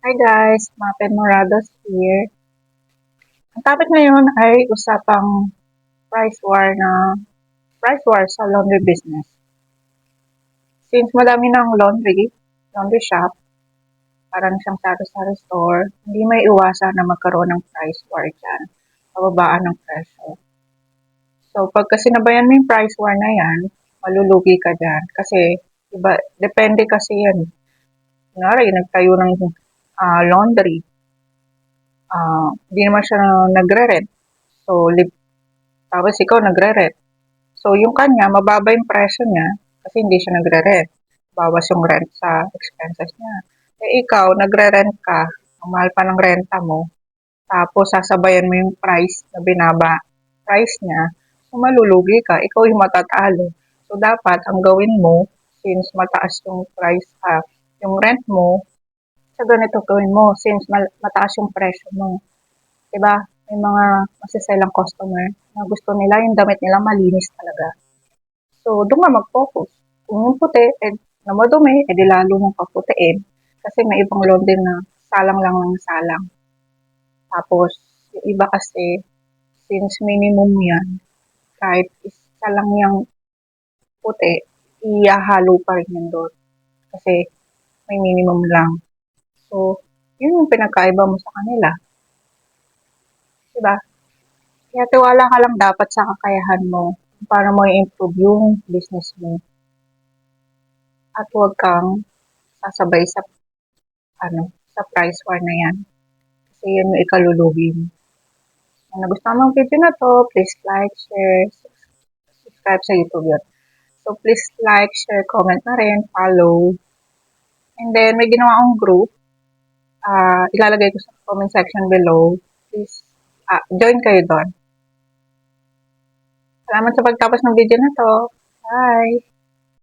Hi guys, Mapen Morados here. Ang topic ngayon ay usapang price war sa laundry business. Since madami ng laundry shop, parang siyang sari-sari store, hindi may iwasan na magkaroon ng price war dyan, pababaan ng presyo. So, pagka sinabayan mo yung price war na yan, malulugi ka dyan. Kasi, iba, depende kasi yan. Kunwari, nagtayo ng laundry, hindi naman siya nagre-rent. So, tapos ikaw nagre-rent. So, yung kanya, mababa yung presyo niya kasi hindi siya nagre-rent. Bawas yung rent sa expenses niya. Eh, ikaw, nagre-rent ka, ang mahal pa ng renta mo, tapos sasabayan mo yung price niya, so malulugi ka, ikaw yung matatalo. So, dapat, ang gawin mo, since mataas yung yung rent mo, sa ganito gawin mo, since mataas yung presyo mo. 'Di ba? May mga masiselang customer na gusto nila yung damit nila malinis talaga. So, doon ka mag-focus. Kung yung puti, na madumi, edi lalo mong paputiin. Kasi may ibang laundry na salang lang ng salang. Tapos, yung iba kasi, since minimum yan, kahit isa lang yung puti, ihahalo pa rin yun doon. Kasi may minimum lang. So, yun yung pinagkaiba mo sa kanila. Diba? Kaya tiwala ka lang dapat sa kakayahan mo kung paano mo i-improve yung business mo. At huwag kang sasabay sa price war na yan. Kasi yun yung ikalulugi mo. Kung nagustuhan mo ang video na to, please like, share, subscribe sa YouTube yun. So, please like, share, comment na rin, follow. And then, may ginawa akong group. Ilalagay ko sa comment section below. Please, join kayo doon. Salamat sa pagtapos ng video na to. Bye!